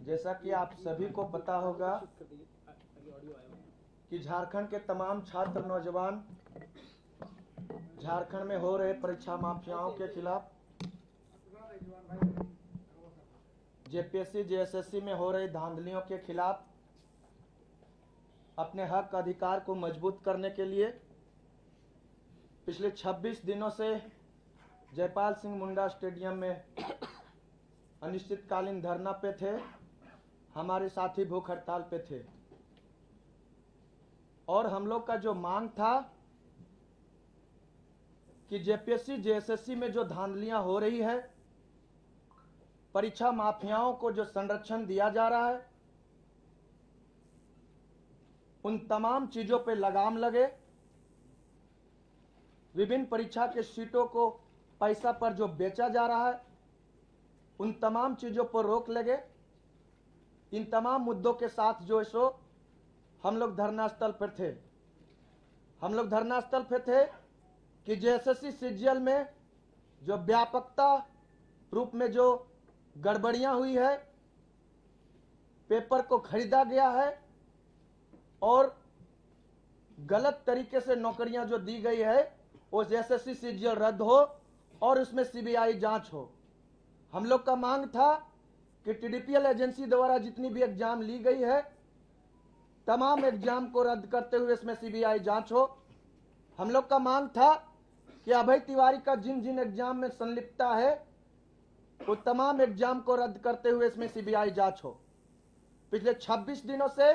जैसा कि आप सभी को पता होगा कि झारखंड के तमाम छात्र नौजवान झारखंड में हो रहे परीक्षा माफियाओं के खिलाफ, जेपीएससी जेएसएससी में हो रही धांधलियों के खिलाफ अपने हक अधिकार को मजबूत करने के लिए पिछले 26 दिनों से जयपाल सिंह मुंडा स्टेडियम में अनिश्चितकालीन धरना पे थे। हमारे साथी भूख हड़ताल पे थे और हम लोग का जो मांग था कि जेपीएससी जेएसएससी में जो धांधलियां हो रही है, परीक्षा माफियाओं को जो संरक्षण दिया जा रहा है, उन तमाम चीजों पे लगाम लगे। विभिन्न परीक्षा के सीटों को पैसा पर जो बेचा जा रहा है, उन तमाम चीजों पर रोक लगे। इन तमाम मुद्दों के साथ जो है सो हम लोग धरना स्थल पर थे। हम लोग धरना स्थल पर थे कि जेएसएससी सीजीएल में जो व्यापकता रूप में जो गड़बड़ियां हुई है, पेपर को खरीदा गया है और गलत तरीके से नौकरियां जो दी गई है, वो जेएसएससी सीजीएल रद्द हो और उसमें सीबीआई जांच हो। हम लोग का मांग था कि टीडीपीएल एजेंसी द्वारा जितनी भी एग्जाम ली गई है, तमाम एग्जाम को रद्द करते हुए इसमें सीबीआई जांच हो। हम लोग का मांग था कि अभय तिवारी का जिन जिन एग्जाम में संलिप्तता है, वो तमाम एग्जाम को रद्द करते हुए इसमें सीबीआई जांच हो। पिछले 26 दिनों से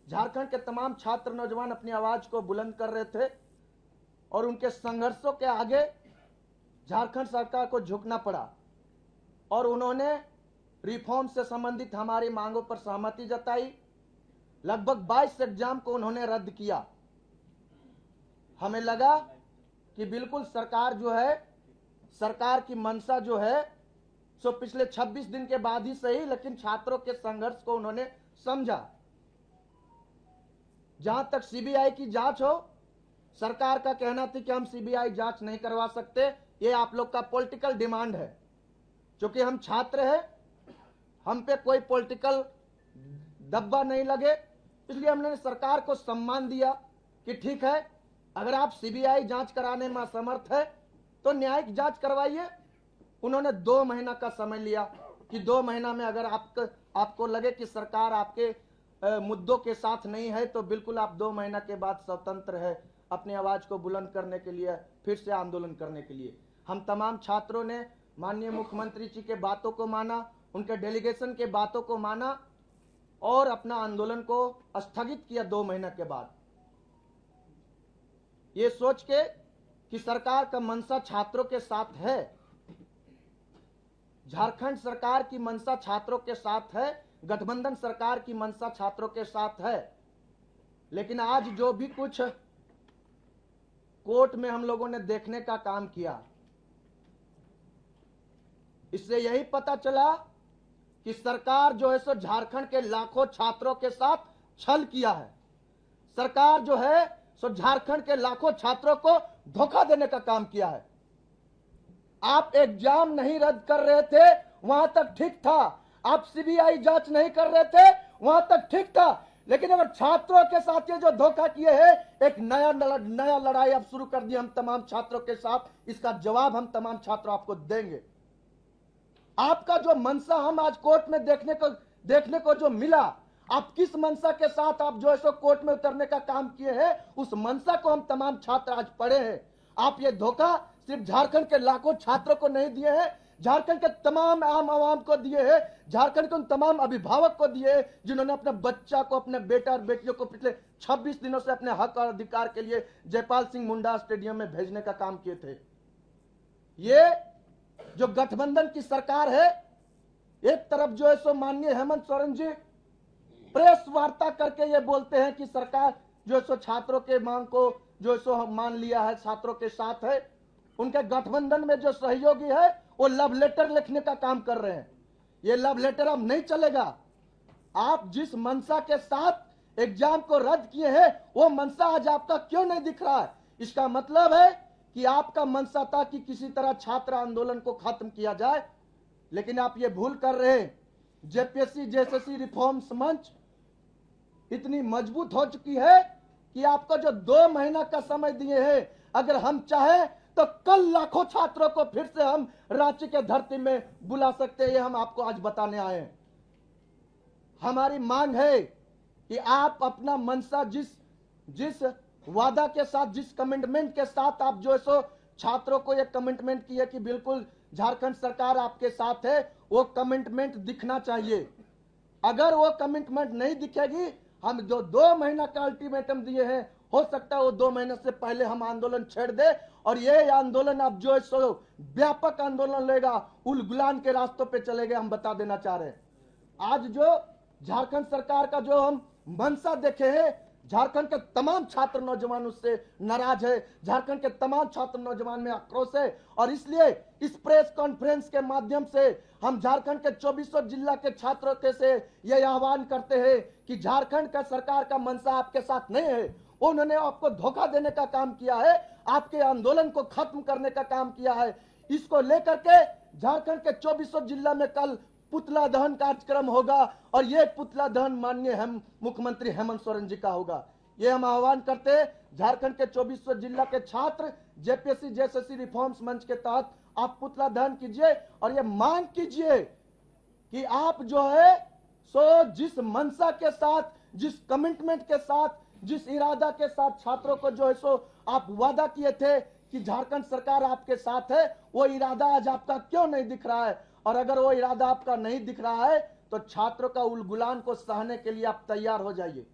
झारखंड के तमाम छात्र नौजवान अपनी आवाज को बुलंद कर रहे थे और उनके संघर्षों के आगे झारखंड सरकार को झुकना पड़ा और उन्होंने रिफॉर्म से संबंधित हमारी मांगों पर सहमति जताई। लगभग 22 एग्जाम को उन्होंने रद्द किया। हमें लगा कि बिल्कुल सरकार जो है, सरकार की मंशा जो है सो पिछले 26 दिन के बाद ही सही, लेकिन छात्रों के संघर्ष को उन्होंने समझा। जहां तक सीबीआई की जांच हो, सरकार का कहना था कि हम सीबीआई जांच नहीं करवा सकते, ये आप लोग का पॉलिटिकल डिमांड है। क्योंकि हम छात्र हैं, हम पे कोई पॉलिटिकल दब्बा नहीं लगे, इसलिए हमने सरकार को सम्मान दिया कि ठीक है, अगर आप सीबीआई जांच कराने में असमर्थ है तो न्यायिक जांच करवाइए। उन्होंने 2 महीना का समय लिया कि 2 महीना में अगर आपको लगे कि सरकार आपके मुद्दों के साथ नहीं है तो बिल्कुल आप 2 महीना के बाद स्वतंत्र है अपनी आवाज को बुलंद करने के लिए, फिर से आंदोलन करने के लिए। हम तमाम छात्रों ने माननीय मुख्यमंत्री जी के बातों को माना, उनके डेलीगेशन के बातों को माना और अपना आंदोलन को स्थगित किया 2 महीने के बाद, ये सोच के कि सरकार का मंशा छात्रों के साथ है। झारखंड सरकार की मंशा छात्रों के साथ है, गठबंधन सरकार की मंशा छात्रों के साथ है। लेकिन आज जो भी कुछ कोर्ट में हम लोगों ने देखने का काम किया, इससे यही पता चला कि सरकार जो है सो झारखंड के लाखों छात्रों के साथ छल किया है। सरकार जो है सो झारखंड के लाखों छात्रों को धोखा देने का काम किया है। आप एग्जाम नहीं रद्द कर रहे थे, वहां तक ठीक था। आप सीबीआई जांच नहीं कर रहे थे, वहां तक ठीक था। लेकिन अगर छात्रों के साथ ये जो धोखा किए हैं, एक नया लड़ाई अब शुरू कर दी हम तमाम छात्रों के साथ। इसका जवाब हम तमाम छात्र आपको देंगे। आपका जो मंशा हम आज कोर्ट में देखने को जो मिला, आप किस मंशा के साथ आप जो है सो कोर्ट में उतरने का काम किए हैं, उस मंशा को हम तमाम छात्र आज पढ़े हैं। आप ये धोखा सिर्फ झारखंड के लाखों छात्रों को नहीं दिए हैं, झारखंड के तमाम आम आवाम को दिए हैं, झारखंड के उन तमाम अभिभावक को दिए हैं जिन्होंने अपने बच्चा को, अपने बेटा और बेटियों को पिछले 26 दिनों से अपने हक और अधिकार के लिए जयपाल सिंह मुंडा स्टेडियम में भेजने का काम किए थे। ये जो गठबंधन की सरकार है, एक तरफ जो है सो माननीय हेमंत सोरेन जी प्रेस वार्ता करके ये बोलते हैं कि सरकार जो है सो छात्रों के मांग को जो है सो मान लिया है, छात्रों के साथ है। उनके गठबंधन में जो सहयोगी है वो लव लेटर लिखने का काम कर रहे हैं। ये लव लेटर अब नहीं चलेगा। आप जिस मंशा के साथ एग्जाम को रद्द किए हैं, वो मंशा आज आपका क्यों नहीं दिख रहा है? इसका मतलब है कि आपका मंशा था कि किसी तरह छात्र आंदोलन को खत्म किया जाए, लेकिन आप ये भूल कर रहे हैं जेपीएससी जेएसएससी रिफॉर्म्स मंच इतनी मजबूत हो चुकी है कि आपको जो 2 महीना का समय दिए हैं, अगर हम चाहें तो कल लाखों छात्रों को फिर से हम रांची के धरती में बुला सकते हैं। ये हम आपको आज बताने आए हैं। हमारी मांग है कि आप अपना मनसा जिस वादा के साथ, जिस कमिटमेंट के साथ आप जो है सो छात्रों को ये कमिटमेंट किए कि बिल्कुल झारखंड सरकार आपके साथ है, वो कमिटमेंट दिखना चाहिए। अगर वो कमिटमेंट नहीं दिखेगी, हम जो 2 महीना का अल्टीमेटम दिए हैं, हो सकता है वो 2 महीने से पहले हम आंदोलन छेड़ दे और ये आंदोलन अब जो है सो व्यापक आंदोलन लेगा, उलगुलान के रास्तों पे चलेगा। हम बता देना चाह रहे हैं, आज जो झारखंड सरकार का जो हम मंशा देखे हैं, झारखंड के तमाम छात्र नौजवान उससे नाराज है, झारखंड के तमाम छात्र नौजवान में आक्रोश है। और इसलिए इस प्रेस कॉन्फ्रेंस के माध्यम से हम झारखंड के 24 जिला के छात्रों के से यह आह्वान करते हैं कि झारखंड का सरकार का मंशा आपके साथ नहीं है। उन्होंने आपको धोखा देने का काम किया है, आपके आंदोलन को खत्म करने का काम किया है। इसको लेकर के झारखंड के 24 जिला में कल पुतला दहन कार्यक्रम होगा और ये पुतला दहन माननीय मुख्यमंत्री हेमंत सोरेन जी का होगा। ये हम आह्वान करते हैं झारखंड के 24 जिला के छात्र जेपीएससी जेएसएससी रिफॉर्म्स मंच के तहत आप पुतला दहन कीजिए और ये मांग कीजिए कि आप जो है सो जिस मनसा के साथ, जिस कमिटमेंट के साथ, जिस इरादा के साथ छात्रों को जो है सो आप वादा किए थे कि झारखंड सरकार आपके साथ है, वो इरादा आज आपका क्यों नहीं दिख रहा है? और अगर वो इरादा आपका नहीं दिख रहा है तो छात्रों का उलगुलान को सहने के लिए आप तैयार हो जाइए।